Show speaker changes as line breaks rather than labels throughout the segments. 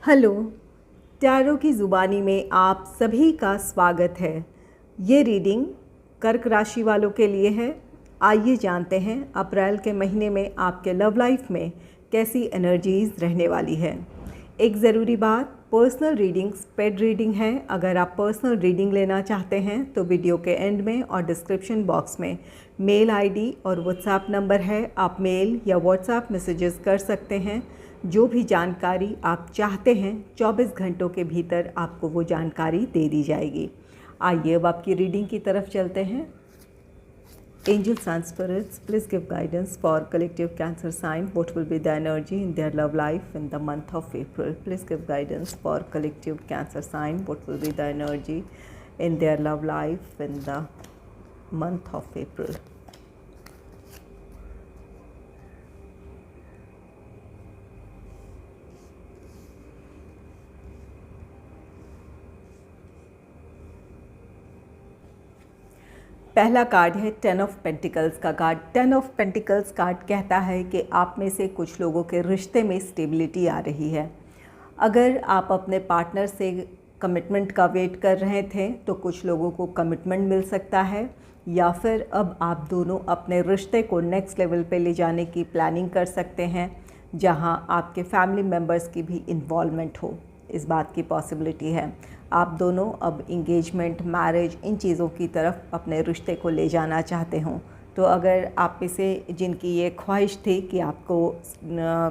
Hello, tarot की ज़ुबानी में आप सभी का स्वागत है। ये रीडिंग कर्क राशि वालों के लिए है। आइए जानते हैं अप्रैल के महीने में आपके लव लाइफ में कैसी एनर्जीज़ रहने वाली है। एक ज़रूरी बात, पर्सनल रीडिंग्स पेड रीडिंग है। अगर आप पर्सनल रीडिंग लेना चाहते हैं तो वीडियो के एंड में और डिस्क्रिप्शन बॉक्स में मेल आईडी और व्हाट्सएप नंबर है। आप मेल या व्हाट्सएप मैसेजेस कर सकते हैं। जो भी जानकारी आप चाहते हैं 24 घंटों के भीतर आपको वो जानकारी दे दी जाएगी। आइए अब आपकी रीडिंग की तरफ चलते हैं। Angels and spirits, please give guidance for collective Cancer sign. What will be the energy in their love life in the month of April? Please give guidance for collective Cancer sign. What will be the energy in their love life in the month of April? पहला card है 10 of pentacles का card. 10 of pentacles card कहता है कि आप में से कुछ लोगों के रिश्ते में स्टेबिलिटी आ रही है। अगर आप अपने पार्टनर से कमिटमेंट का वेट कर रहे थे तो कुछ लोगों को कमिटमेंट मिल सकता है, या फिर अब आप दोनों अपने रिश्ते को नेक्स्ट लेवल पे ले जाने की प्लानिंग कर सकते हैं, जहां आपके फैमिली मेम्बर्स की भी इन्वॉल्वमेंट हो। इस बात की पॉसिबिलिटी है। आप दोनों अब इंगेजमेंट, मैरिज, इन चीज़ों की तरफ अपने रिश्ते को ले जाना चाहते हों। तो अगर आप में से जिनकी ये ख्वाहिश थी कि आपको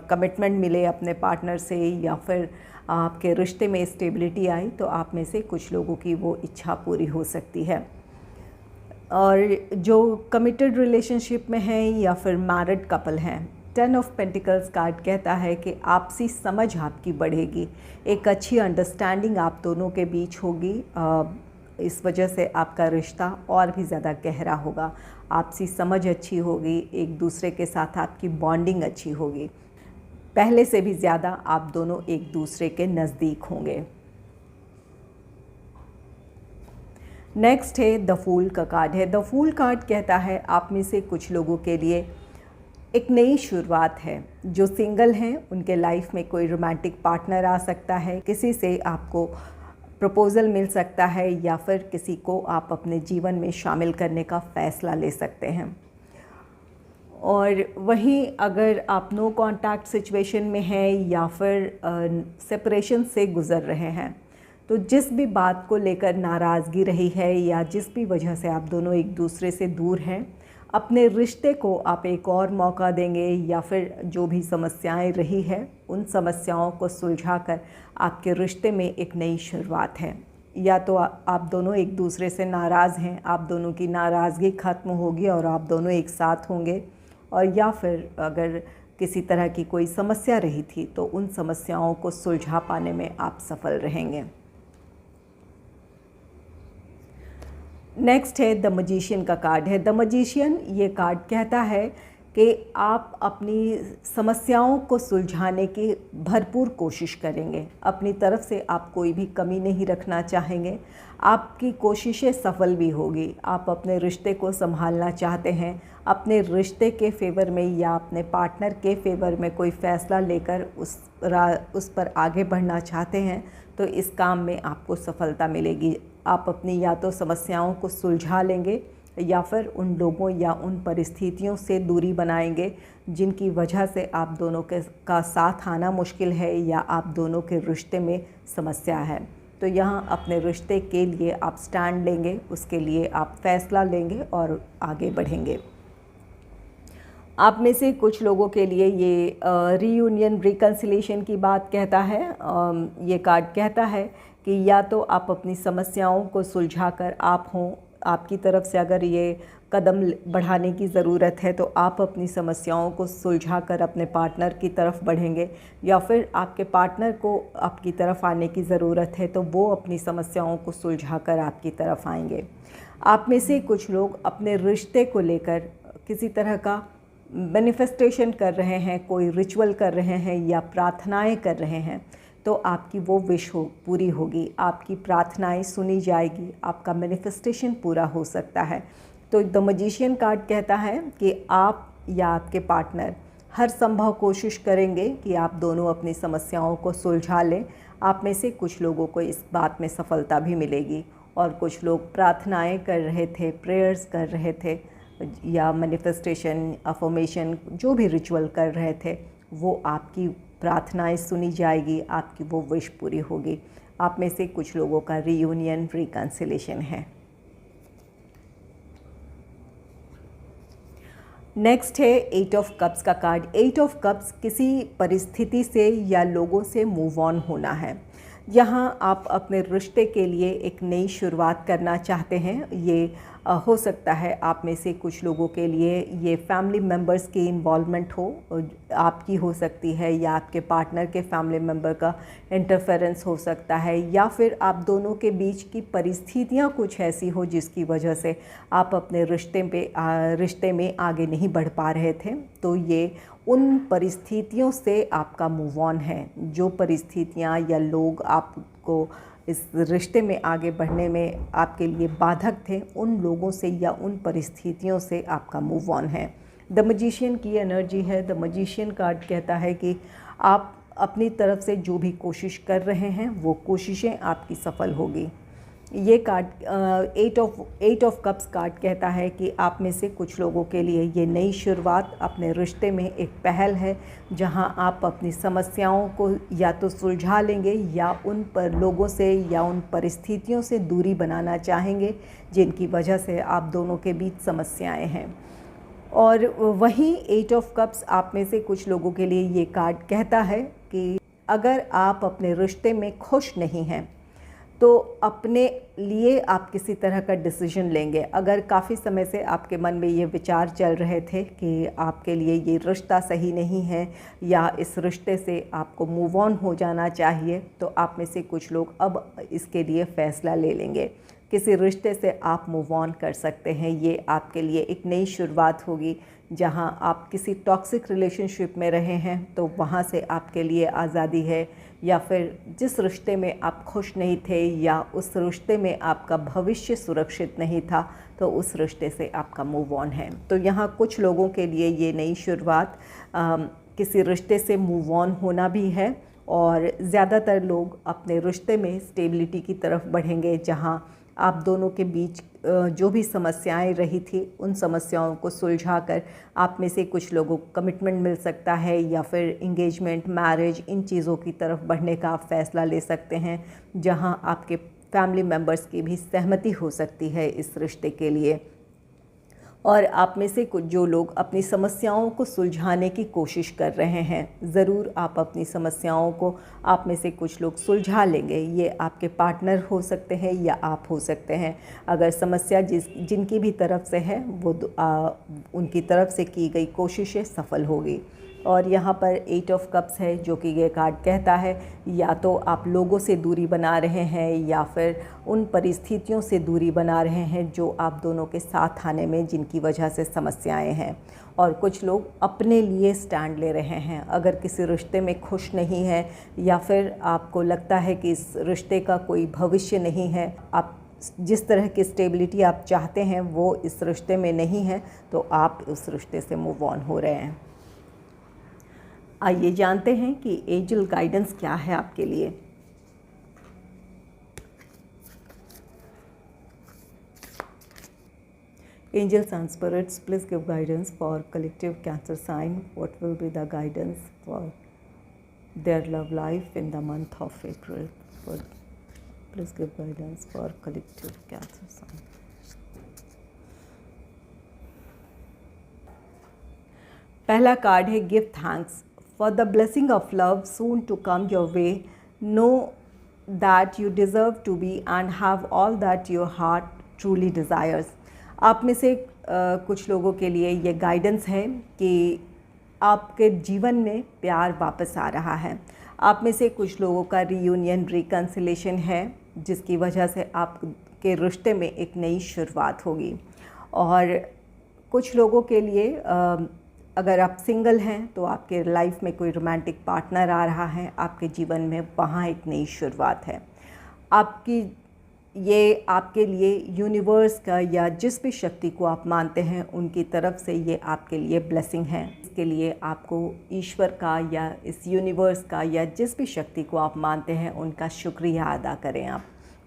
कमिटमेंट मिले अपने पार्टनर से, या फिर आपके रिश्ते में स्टेबिलिटी आई, तो आप में से कुछ लोगों की वो इच्छा पूरी हो सकती है। और जो कमिटेड रिलेशनशिप में हैं या फिर मैरिड कपल हैं, 10 ऑफ पेंटिकल्स कार्ड कहता है कि आपसी समझ आपकी बढ़ेगी। एक अच्छी अंडरस्टैंडिंग आप दोनों के बीच होगी। इस वजह से आपका रिश्ता और भी ज़्यादा गहरा होगा। आपसी समझ अच्छी होगी, एक दूसरे के साथ आपकी बॉन्डिंग अच्छी होगी। पहले से भी ज़्यादा आप दोनों एक दूसरे के नज़दीक होंगे। नेक्स्ट है द फूल का कार्ड है। द फूल कार्ड कहता है आप में से कुछ लोगों के लिए एक नई शुरुआत है। जो सिंगल हैं उनके लाइफ में कोई रोमांटिक पार्टनर आ सकता है, किसी से आपको प्रपोज़ल मिल सकता है, या फिर किसी को आप अपने जीवन में शामिल करने का फ़ैसला ले सकते हैं। और वहीं अगर आप नो कांटेक्ट सिचुएशन में हैं या फिर सेपरेशन से गुज़र रहे हैं, तो जिस भी बात को लेकर नाराज़गी रही है या जिस भी वजह से आप दोनों एक दूसरे से दूर हैं, अपने रिश्ते को आप एक और मौका देंगे, या फिर जो भी समस्याएं रही है उन समस्याओं को सुलझाकर आपके रिश्ते में एक नई शुरुआत है। या तो आप दोनों एक दूसरे से नाराज़ हैं, आप दोनों की नाराज़गी ख़त्म होगी और आप दोनों एक साथ होंगे। और या फिर अगर किसी तरह की कोई समस्या रही थी तो उन समस्याओं को सुलझा पाने में आप सफल रहेंगे। नेक्स्ट है द मजिशियन का कार्ड है। द मजिशियन ये कार्ड कहता है कि आप अपनी समस्याओं को सुलझाने की भरपूर कोशिश करेंगे। अपनी तरफ से आप कोई भी कमी नहीं रखना चाहेंगे। आपकी कोशिशें सफल भी होगी। आप अपने रिश्ते को संभालना चाहते हैं, अपने रिश्ते के फेवर में या अपने पार्टनर के फेवर में कोई फ़ैसला लेकर उस पर आगे बढ़ना चाहते हैं, तो इस काम में आपको सफलता मिलेगी। आप अपनी या तो समस्याओं को सुलझा लेंगे, या फिर उन लोगों या उन परिस्थितियों से दूरी बनाएंगे जिनकी वजह से आप दोनों का साथ आना मुश्किल है, या आप दोनों के रिश्ते में समस्या है। तो यहाँ अपने रिश्ते के लिए आप स्टैंड लेंगे, उसके लिए आप फैसला लेंगे और आगे बढ़ेंगे। आप में से कुछ लोगों के लिए ये रीयूनियन, रिकन्सिलेशन की बात कहता है। ये कार्ड कहता है कि या तो आप अपनी समस्याओं को सुलझाकर आप हों, आपकी तरफ से अगर ये कदम बढ़ाने की ज़रूरत है तो आप अपनी समस्याओं को सुलझाकर अपने पार्टनर की तरफ बढ़ेंगे, या फिर आपके पार्टनर को आपकी तरफ आने की ज़रूरत है तो वो अपनी समस्याओं को सुलझाकर आपकी तरफ आएंगे। आप में से कुछ लोग अपने रिश्ते को लेकर किसी तरह का मैनिफेस्टेशन कर रहे हैं, कोई रिचुअल कर रहे हैं या प्रार्थनाएं कर रहे हैं, तो आपकी वो विश पूरी होगी, आपकी प्रार्थनाएं सुनी जाएगी, आपका मैनिफेस्टेशन पूरा हो सकता है। तो द मजिशियन कार्ड कहता है कि आप या आपके पार्टनर हर संभव कोशिश करेंगे कि आप दोनों अपनी समस्याओं को सुलझा लें। आप में से कुछ लोगों को इस बात में सफलता भी मिलेगी और कुछ लोग प्रार्थनाएं कर रहे थे, प्रेयर्स कर रहे थे या मैनिफेस्टेशन, अफर्मेशन, जो भी रिचुअल कर रहे थे, वो आपकी प्रार्थनाएं सुनी जाएगी, आपकी वो विश पूरी होगी। आप में से कुछ लोगों का रीयूनियन, रिकन्सिलेशन है। नेक्स्ट है 8 ऑफ कप्स का कार्ड। 8 ऑफ कप्स किसी परिस्थिति से या लोगों से मूव ऑन होना है। यहाँ आप अपने रिश्ते के लिए एक नई शुरुआत करना चाहते हैं। ये हो सकता है आप में से कुछ लोगों के लिए ये फैमिली मेम्बर्स की इन्वॉल्वमेंट हो, आपकी हो सकती है, या आपके पार्टनर के फैमिली मेम्बर का इंटरफेरेंस हो सकता है, या फिर आप दोनों के बीच की परिस्थितियाँ कुछ ऐसी हो जिसकी वजह से आप अपने रिश्ते में आगे नहीं बढ़ पा रहे थे। तो ये उन परिस्थितियों से आपका मूव ऑन है। जो परिस्थितियाँ या लोग आपको इस रिश्ते में आगे बढ़ने में आपके लिए बाधक थे, उन लोगों से या उन परिस्थितियों से आपका मूव ऑन है। द मैजिशियन की एनर्जी है। द मैजिशियन कार्ड कहता है कि आप अपनी तरफ से जो भी कोशिश कर रहे हैं वो कोशिशें आपकी सफल होगी। ये कार्ड 8 ऑफ कप्स कार्ड कहता है कि आप में से कुछ लोगों के लिए ये नई शुरुआत अपने रिश्ते में एक पहल है, जहां आप अपनी समस्याओं को या तो सुलझा लेंगे या उन पर लोगों से या उन परिस्थितियों से दूरी बनाना चाहेंगे जिनकी वजह से आप दोनों के बीच समस्याएं हैं। और वहीं 8 ऑफ कप्स आप में से कुछ लोगों के लिए ये कार्ड कहता है कि अगर आप अपने रिश्ते में खुश नहीं हैं तो अपने लिए आप किसी तरह का डिसीजन लेंगे। अगर काफ़ी समय से आपके मन में ये विचार चल रहे थे कि आपके लिए ये रिश्ता सही नहीं है या इस रिश्ते से आपको मूव ऑन हो जाना चाहिए, तो आप में से कुछ लोग अब इसके लिए फ़ैसला ले लेंगे। किसी रिश्ते से आप मूव ऑन कर सकते हैं। ये आपके लिए एक नई शुरुआत होगी। जहां आप किसी टॉक्सिक रिलेशनशिप में रहे हैं तो वहां से आपके लिए आज़ादी है, या फिर जिस रिश्ते में आप खुश नहीं थे या उस रिश्ते में आपका भविष्य सुरक्षित नहीं था, तो उस रिश्ते से आपका मूव ऑन है। तो यहाँ कुछ लोगों के लिए ये नई शुरुआत किसी रिश्ते से मूव ऑन होना भी है, और ज़्यादातर लोग अपने रिश्ते में स्टेबिलिटी की तरफ बढ़ेंगे, जहाँ आप दोनों के बीच जो भी समस्याएं रही थी उन समस्याओं को सुलझाकर आप में से कुछ लोगों को कमिटमेंट मिल सकता है, या फिर इंगेजमेंट, मैरिज, इन चीज़ों की तरफ बढ़ने का आप फ़ैसला ले सकते हैं, जहां आपके फैमिली मेम्बर्स की भी सहमति हो सकती है इस रिश्ते के लिए। और आप में से कुछ जो लोग अपनी समस्याओं को सुलझाने की कोशिश कर रहे हैं, ज़रूर आप अपनी समस्याओं को, आप में से कुछ लोग सुलझा लेंगे। ये आपके पार्टनर हो सकते हैं या आप हो सकते हैं। अगर समस्या जिनकी भी तरफ से है वो उनकी तरफ से की गई कोशिशें सफल होगी। और यहाँ पर 8 ऑफ कप्स है, जो कि ये कार्ड कहता है या तो आप लोगों से दूरी बना रहे हैं या फिर उन परिस्थितियों से दूरी बना रहे हैं जो आप दोनों के साथ आने में जिनकी वजह से समस्याएं हैं। और कुछ लोग अपने लिए स्टैंड ले रहे हैं। अगर किसी रिश्ते में खुश नहीं है या फिर आपको लगता है कि इस रिश्ते का कोई भविष्य नहीं है, आप जिस तरह की स्टेबिलिटी आप चाहते हैं वो इस रिश्ते में नहीं है, तो आप उस रिश्ते से मूव ऑन हो रहे हैं। आइए जानते हैं कि एंजल गाइडेंस क्या है आपके लिए। Angels and spirits, please give guidance for collective Cancer sign. What will be the guidance for their love life in the month of April? Please give guidance for collective Cancer sign. पहला card है give thanks for the blessing of love soon to come your way. Know that you deserve to be and have all that your heart truly desires. आप में से कुछ लोगों के लिए ये गाइडेंस है कि आपके जीवन में प्यार वापस आ रहा है। आप में से कुछ लोगों का रीयूनियन, रिकन्सिलेशन है, जिसकी वजह से आपके रिश्ते में एक नई शुरुआत होगी। और कुछ लोगों के लिए अगर आप सिंगल हैं तो आपके लाइफ में कोई रोमांटिक पार्टनर आ रहा है आपके जीवन में, वहाँ एक नई शुरुआत है। ये आपके लिए यूनिवर्स का या जिस भी शक्ति को आप मानते हैं उनकी तरफ से ये आपके लिए ब्लेसिंग है। इसके लिए आपको ईश्वर का या इस यूनिवर्स का या जिस भी शक्ति को आप मानते हैं उनका शुक्रिया अदा करें। आप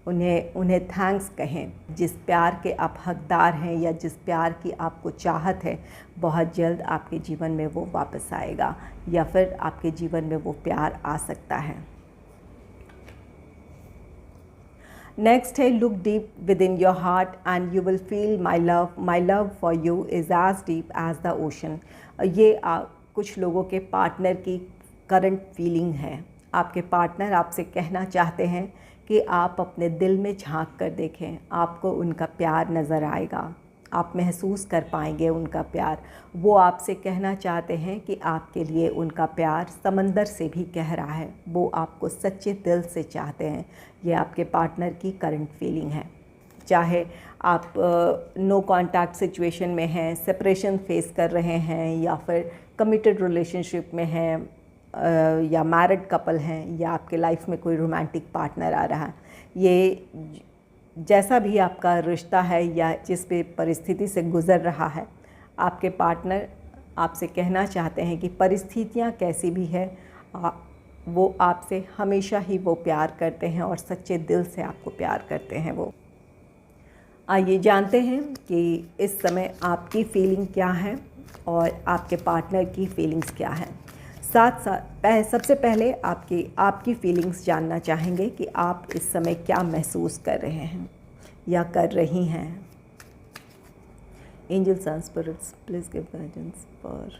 उन्हें थैंक्स कहें। जिस प्यार के आप हकदार हैं या जिस प्यार की आपको चाहत है, बहुत जल्द आपके जीवन में वो वापस आएगा या फिर आपके जीवन में वो प्यार आ सकता है। नेक्स्ट है look deep within your heart and you will feel my love for you is as deep as the ocean. ये कुछ लोगों के पार्टनर की करंट फीलिंग है। आपके पार्टनर आपसे कहना चाहते हैं कि आप अपने दिल में झांक कर देखें, आपको उनका प्यार नज़र आएगा, आप महसूस कर पाएंगे उनका प्यार। वो आपसे कहना चाहते हैं कि आपके लिए उनका प्यार समंदर से भी गहरा है। वो आपको सच्चे दिल से चाहते हैं। ये आपके पार्टनर की करंट फीलिंग है। चाहे आप नो कांटेक्ट सिचुएशन में हैं, सेपरेशन फेस कर रहे हैं, या फिर कमिटेड रिलेशनशिप में हैं, या मैरिड कपल हैं, या आपके लाइफ में कोई रोमांटिक पार्टनर आ रहा है, ये जैसा भी आपका रिश्ता है या जिस भी परिस्थिति से गुज़र रहा है, आपके पार्टनर आपसे कहना चाहते हैं कि परिस्थितियाँ कैसी भी है, वो आपसे हमेशा ही वो प्यार करते हैं और सच्चे दिल से आपको प्यार करते हैं वो। आइए जानते हैं कि इस समय आपकी फीलिंग क्या है और आपके पार्टनर की फीलिंग्स क्या हैं। सबसे पहले आपकी फीलिंग्स जानना चाहेंगे कि आप इस समय क्या महसूस कर रहे हैं या कर रही हैं। Angels and spirits, please give guidance for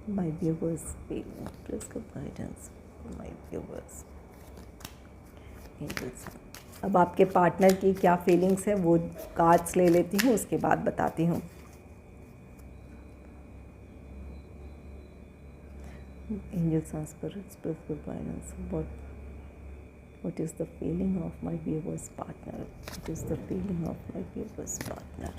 my viewers feeling. Please give guidance for my viewers angels. अब आपके पार्टनर की क्या फीलिंग्स है वो कार्ड्स ले लेती हूँ, उसके बाद बताती हूँ। Angels and spirits, please give guidance. What is the feeling of my viewer's partner? What is the feeling of my viewer's partner?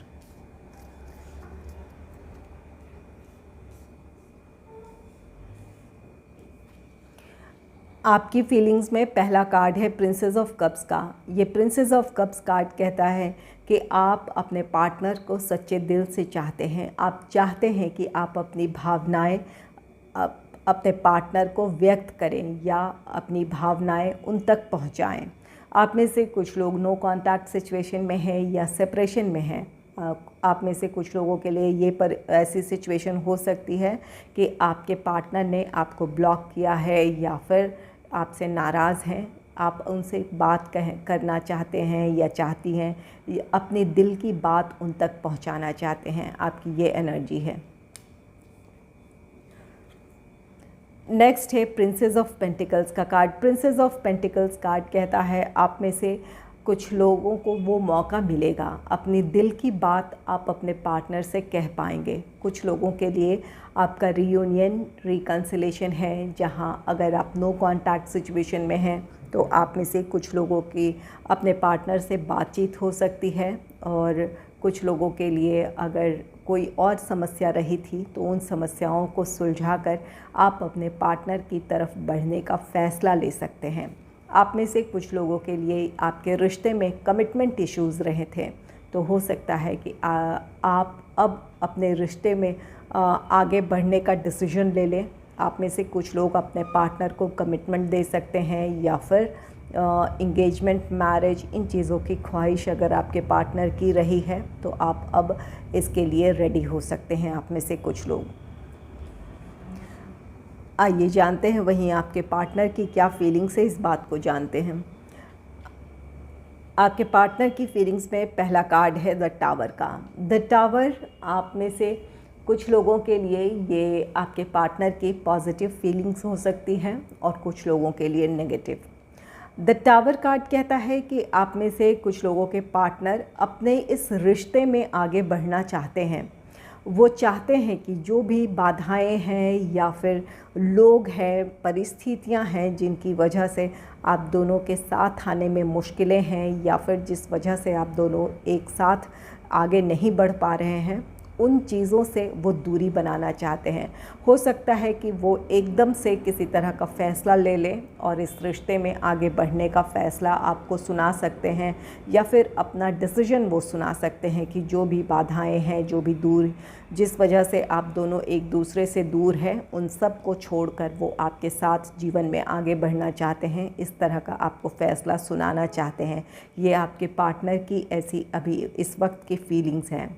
आपकी फीलिंग्स में पहला कार्ड है प्रिंसेस ऑफ कप्स का। ये प्रिंसेस ऑफ कप्स कार्ड कहता है कि आप अपने पार्टनर को सच्चे दिल से चाहते हैं। आप चाहते हैं कि आप अपनी भावनाएं अपने पार्टनर को व्यक्त करें या अपनी भावनाएं उन तक पहुंचाएं। आप में से कुछ लोग नो कांटेक्ट सिचुएशन में हैं या सेपरेशन में हैं। आप में से कुछ लोगों के लिए ऐसी सिचुएशन हो सकती है कि आपके पार्टनर ने आपको ब्लॉक किया है या फिर आपसे नाराज़ हैं। आप उनसे बात करना चाहते हैं या चाहती हैं, अपने दिल की बात उन तक पहुंचाना चाहते हैं। आपकी ये एनर्जी है। नेक्स्ट है प्रिंसेस ऑफ पेंटिकल्स का card. Princess of pentacles card कहता है आप में से कुछ लोगों को वो मौका मिलेगा, अपनी दिल की बात आप अपने पार्टनर से कह पाएंगे। कुछ लोगों के लिए आपका रीयूनियन रिकन्सिलेशन है, जहां अगर आप नो कांटेक्ट सिचुएशन में हैं तो आप में से कुछ लोगों की अपने पार्टनर से बातचीत हो सकती है, और कुछ लोगों के लिए अगर कोई और समस्या रही थी तो उन समस्याओं को सुलझाकर आप अपने पार्टनर की तरफ बढ़ने का फ़ैसला ले सकते हैं। आप में से कुछ लोगों के लिए आपके रिश्ते में कमिटमेंट इश्यूज़ रहे थे, तो हो सकता है कि आप अब अपने रिश्ते में आगे बढ़ने का डिसीजन ले लें। आप में से कुछ लोग अपने पार्टनर को कमिटमेंट दे सकते हैं या फिर इंगेजमेंट, मैरिज, इन चीज़ों की ख्वाहिश अगर आपके पार्टनर की रही है तो आप अब इसके लिए रेडी हो सकते हैं। आप में से कुछ लोग। आइए जानते हैं वहीं आपके पार्टनर की क्या फीलिंग्स है, इस बात को जानते हैं। आपके पार्टनर की फीलिंग्स में पहला कार्ड है द टावर का। द टावर आप में से कुछ लोगों के लिए ये आपके पार्टनर की पॉजिटिव फीलिंग्स हो सकती हैं और कुछ लोगों के लिए नेगेटिव। द टावर कार्ड कहता है कि आप में से कुछ लोगों के पार्टनर अपने इस रिश्ते में आगे बढ़ना चाहते हैं। वो चाहते हैं कि जो भी बाधाएं हैं या फिर लोग हैं, परिस्थितियां हैं जिनकी वजह से आप दोनों के साथ आने में मुश्किलें हैं या फिर जिस वजह से आप दोनों एक साथ आगे नहीं बढ़ पा रहे हैं, उन चीज़ों से वो दूरी बनाना चाहते हैं। हो सकता है कि वो एकदम से किसी तरह का फ़ैसला ले लें और इस रिश्ते में आगे बढ़ने का फ़ैसला आपको सुना सकते हैं, या फिर अपना डिसीजन वो सुना सकते हैं कि जो भी बाधाएं हैं, जो भी दूर जिस वजह से आप दोनों एक दूसरे से दूर हैं, उन सब को छोड़कर वो आपके साथ जीवन में आगे बढ़ना चाहते हैं। इस तरह का आपको फ़ैसला सुनाना चाहते हैं। ये आपके पार्टनर की ऐसी अभी इस वक्त की फीलिंग्स हैं।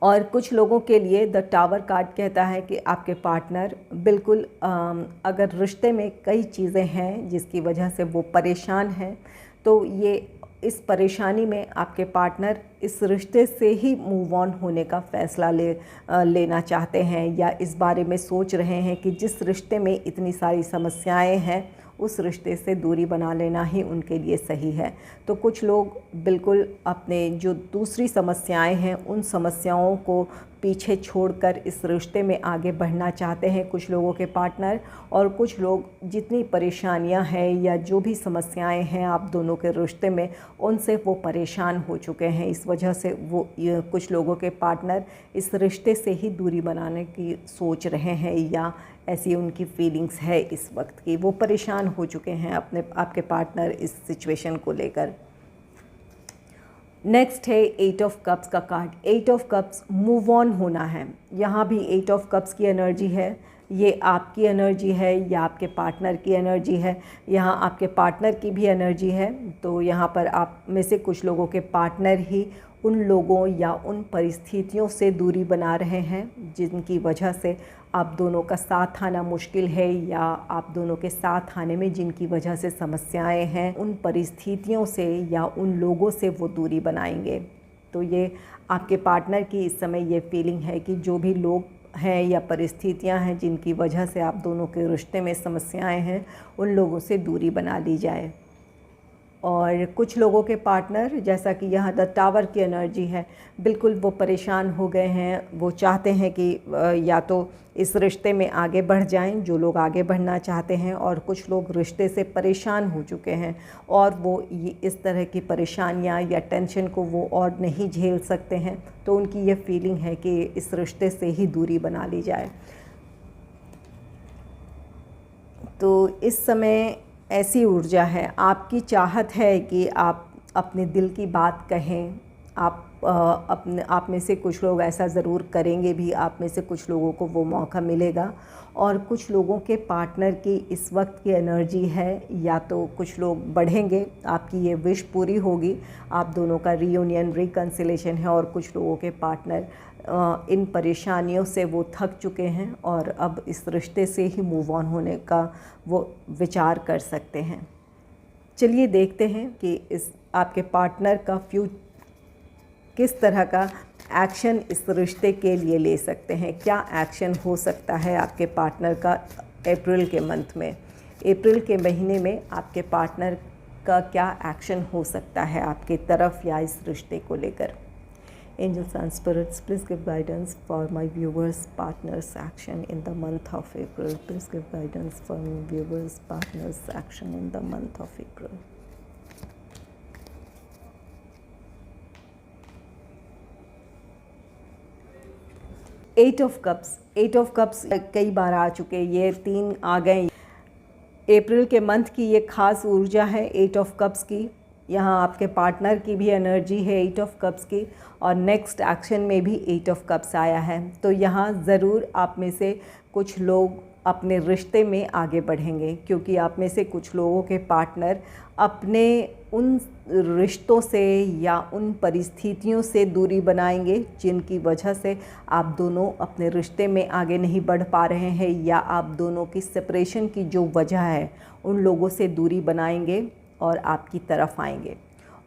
और कुछ लोगों के लिए द टावर कार्ड कहता है कि आपके पार्टनर बिल्कुल अगर रिश्ते में कई चीज़ें हैं जिसकी वजह से वो परेशान हैं, तो ये इस परेशानी में आपके पार्टनर इस रिश्ते से ही मूव ऑन होने का फ़ैसला लेना चाहते हैं, या इस बारे में सोच रहे हैं कि जिस रिश्ते में इतनी सारी समस्याएं हैं उस रिश्ते से दूरी बना लेना ही उनके लिए सही है। तो कुछ लोग बिल्कुल अपने जो दूसरी समस्याएं हैं उन समस्याओं को पीछे छोड़कर इस रिश्ते में आगे बढ़ना चाहते हैं, कुछ लोगों के पार्टनर। और कुछ लोग जितनी परेशानियां हैं या जो भी समस्याएं हैं आप दोनों के रिश्ते में, उनसे वो परेशान हो चुके हैं। इस वजह से वो कुछ लोगों के पार्टनर इस रिश्ते से ही दूरी बनाने की सोच रहे हैं, या ऐसी उनकी फीलिंग्स है इस वक्त की। वो परेशान हो चुके हैं आपके पार्टनर इस सिचुएशन को लेकर। नेक्स्ट है 8 ऑफ कप्स का card. 8 of cups, move on होना है। यहाँ भी 8 ऑफ कप्स की एनर्जी है। ये आपकी एनर्जी है या आपके पार्टनर की एनर्जी है। यहाँ आपके पार्टनर की भी एनर्जी है। तो यहाँ पर आप में से कुछ लोगों के पार्टनर ही उन लोगों या उन परिस्थितियों से दूरी बना रहे हैं जिनकी वजह से आप दोनों का साथ आना मुश्किल है, या आप दोनों के साथ आने में जिनकी वजह से समस्याएं हैं, उन परिस्थितियों से या उन लोगों से वो दूरी बनाएंगे। तो ये आपके पार्टनर की इस समय ये फीलिंग है कि जो भी लोग हैं या परिस्थितियां हैं जिनकी वजह से आप दोनों के रिश्ते में समस्याएं हैं, उन लोगों से दूरी बना ली जाए। और कुछ लोगों के पार्टनर, जैसा कि यहाँ द टावर की एनर्जी है, बिल्कुल वो परेशान हो गए हैं। वो चाहते हैं कि या तो इस रिश्ते में आगे बढ़ जाएं, जो लोग आगे बढ़ना चाहते हैं, और कुछ लोग रिश्ते से परेशान हो चुके हैं और वो इस तरह की परेशानियां या टेंशन को वो और नहीं झेल सकते हैं। तो उनकी ये फीलिंग है कि इस रिश्ते से ही दूरी बना ली जाए। तो इस समय ऐसी ऊर्जा है, आपकी चाहत है कि आप अपने दिल की बात कहें। आप में से कुछ लोग ऐसा ज़रूर करेंगे भी, आप में से कुछ लोगों को वो मौका मिलेगा। और कुछ लोगों के पार्टनर की इस वक्त की एनर्जी है, या तो कुछ लोग बढ़ेंगे, आपकी ये विश पूरी होगी, आप दोनों का रीयूनियन, रिकन्सिलेशन है। और कुछ लोगों के पार्टनर इन परेशानियों से वो थक चुके हैं और अब इस रिश्ते से ही मूव ऑन होने का वो विचार कर सकते हैं। चलिए देखते हैं कि इस आपके पार्टनर का किस तरह का एक्शन इस रिश्ते के लिए ले सकते हैं। क्या एक्शन हो सकता है आपके पार्टनर का अप्रैल के मंथ में, अप्रैल के महीने में आपके पार्टनर का क्या एक्शन हो सकता है आपकी तरफ या इस रिश्ते को लेकर। Angels and spirits, please give guidance for my viewers, partners action in the month of April. Please give guidance for my viewers, partners action in the month of April. Eight of cups कई बार आ चुके, ये 3 आ गए। अप्रैल के month की ये खास ऊर्जा है 8 ऑफ कप्स की। यहाँ आपके पार्टनर की भी एनर्जी है 8 ऑफ कप्स की, और नेक्स्ट एक्शन में भी 8 ऑफ कप्स आया है। तो यहाँ ज़रूर आप में से कुछ लोग अपने रिश्ते में आगे बढ़ेंगे, क्योंकि आप में से कुछ लोगों के पार्टनर अपने उन रिश्तों से या उन परिस्थितियों से दूरी बनाएंगे जिनकी वजह से आप दोनों अपने रिश्ते में आगे नहीं बढ़ पा रहे हैं, या आप दोनों की सेपरेशन की जो वजह है उन लोगों से दूरी बनाएंगे और आपकी तरफ आएंगे।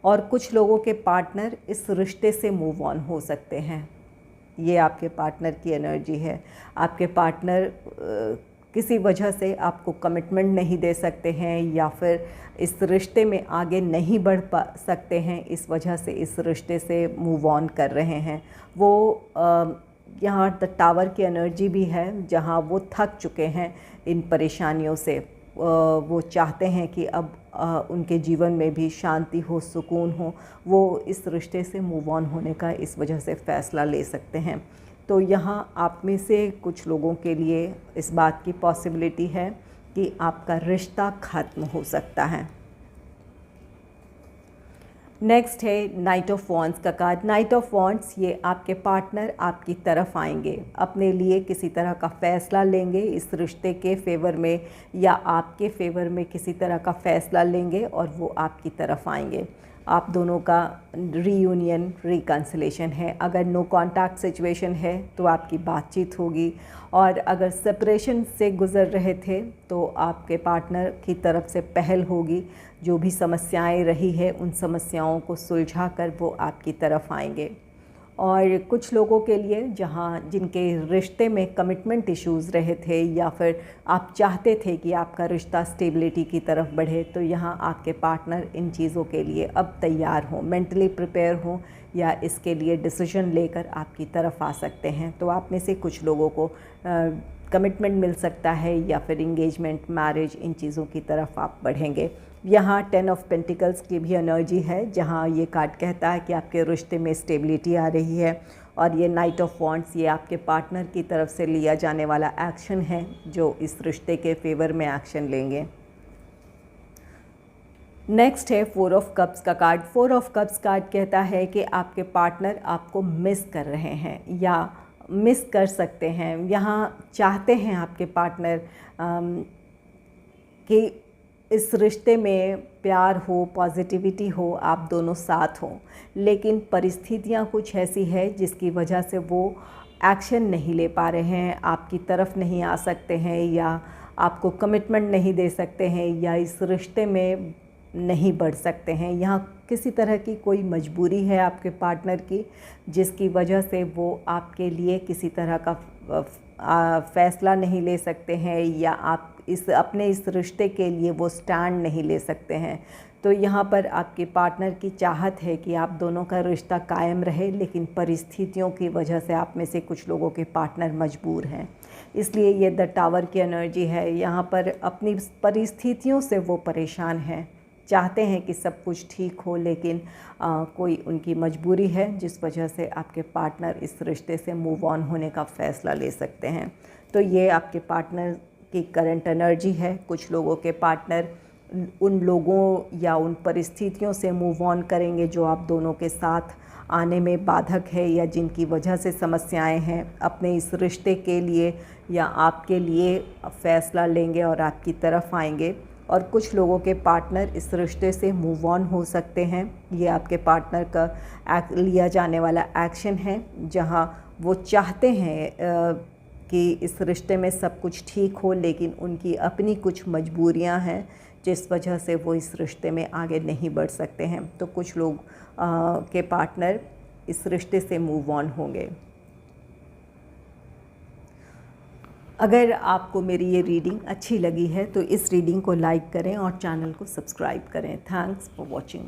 और कुछ लोगों के पार्टनर इस रिश्ते से मूव ऑन हो सकते हैं। ये आपके पार्टनर की एनर्जी है। आपके पार्टनर किसी वजह से आपको कमिटमेंट नहीं दे सकते हैं, या फिर इस रिश्ते में आगे नहीं बढ़ पा सकते हैं, इस वजह से इस रिश्ते से मूव ऑन कर रहे हैं। वो यहाँ द टावर की एनर्जी भी है, जहाँ वो थक चुके हैं इन परेशानियों से। वो चाहते हैं कि अब उनके जीवन में भी शांति हो, सुकून हो, वो इस रिश्ते से मूव ऑन होने का इस वजह से फ़ैसला ले सकते हैं। तो यहाँ आप में से कुछ लोगों के लिए इस बात की पॉसिबिलिटी है कि आपका रिश्ता ख़त्म हो सकता है। नेक्स्ट है नाइट ऑफ वॉन्ड्स का कार्ड। नाइट ऑफ वॉन्ड्स, ये आपके पार्टनर आपकी तरफ आएंगे, अपने लिए किसी तरह का फ़ैसला लेंगे इस रिश्ते के फेवर में या आपके फेवर में किसी तरह का फ़ैसला लेंगे और वो आपकी तरफ आएंगे। आप दोनों का रीयूनियन, रिकन्सिलेशन है। अगर नो कॉन्टैक्ट सिचुएशन है तो आपकी बातचीत होगी, और अगर सेपरेशन से गुज़र रहे थे तो आपके पार्टनर की तरफ से पहल होगी। जो भी समस्याएं रही है उन समस्याओं को सुलझा कर वो आपकी तरफ आएंगे। और कुछ लोगों के लिए जिनके रिश्ते में कमिटमेंट इश्यूज़ रहे थे या फिर आप चाहते थे कि आपका रिश्ता स्टेबिलिटी की तरफ बढ़े, तो यहाँ आपके पार्टनर इन चीज़ों के लिए अब तैयार हों, मेंटली प्रिपेयर हों या इसके लिए डिसीजन लेकर आपकी तरफ आ सकते हैं। तो आप में से कुछ लोगों को कमिटमेंट मिल सकता है या फिर इंगेजमेंट, मैरिज, इन चीज़ों की तरफ आप बढ़ेंगे। यहाँ 10 ऑफ पेंटिकल्स की भी एनर्जी है, जहाँ ये कार्ड कहता है कि आपके रिश्ते में स्टेबिलिटी आ रही है। और ये नाइट ऑफ वॉन्ड्स, ये आपके पार्टनर की तरफ से लिया जाने वाला एक्शन है जो इस रिश्ते के फेवर में एक्शन लेंगे। नेक्स्ट है 4 ऑफ कप्स का कार्ड। 4 ऑफ कप्स कार्ड कहता है कि आपके पार्टनर आपको मिस कर रहे हैं या मिस कर सकते हैं। यहाँ चाहते हैं आपके पार्टनर कि इस रिश्ते में प्यार हो, पॉजिटिविटी हो, आप दोनों साथ हों, लेकिन परिस्थितियाँ कुछ ऐसी है जिसकी वजह से वो एक्शन नहीं ले पा रहे हैं, आपकी तरफ नहीं आ सकते हैं या आपको कमिटमेंट नहीं दे सकते हैं या इस रिश्ते में नहीं बढ़ सकते हैं। यहाँ किसी तरह की कोई मजबूरी है आपके पार्टनर की, जिसकी वजह से वो आपके लिए किसी तरह का फ़ैसला नहीं ले सकते हैं या आप अपने इस रिश्ते के लिए वो स्टैंड नहीं ले सकते हैं। तो यहाँ पर आपके पार्टनर की चाहत है कि आप दोनों का रिश्ता कायम रहे, लेकिन परिस्थितियों की वजह से आप में से कुछ लोगों के पार्टनर मजबूर हैं। इसलिए ये द टावर की एनर्जी है। यहाँ पर अपनी परिस्थितियों से वो परेशान हैं, चाहते हैं कि सब कुछ ठीक हो, लेकिन कोई उनकी मजबूरी है जिस वजह से आपके पार्टनर इस रिश्ते से मूव ऑन होने का फ़ैसला ले सकते हैं। तो ये आपके पार्टनर की करंट एनर्जी है। कुछ लोगों के पार्टनर उन लोगों या उन परिस्थितियों से मूव ऑन करेंगे जो आप दोनों के साथ आने में बाधक है या जिनकी वजह से समस्याएं हैं, अपने इस रिश्ते के लिए या आपके लिए फ़ैसला लेंगे और आपकी तरफ आएंगे। और कुछ लोगों के पार्टनर इस रिश्ते से मूव ऑन हो सकते हैं। ये आपके पार्टनर का लिया जाने वाला एक्शन है, जहां वो चाहते हैं कि इस रिश्ते में सब कुछ ठीक हो, लेकिन उनकी अपनी कुछ मजबूरियां हैं जिस वजह से वो इस रिश्ते में आगे नहीं बढ़ सकते हैं। तो कुछ लोग के पार्टनर इस रिश्ते से मूव ऑन होंगे। अगर आपको मेरी ये रीडिंग अच्छी लगी है तो इस रीडिंग को लाइक करें और चैनल को सब्सक्राइब करें। Thanks for watching.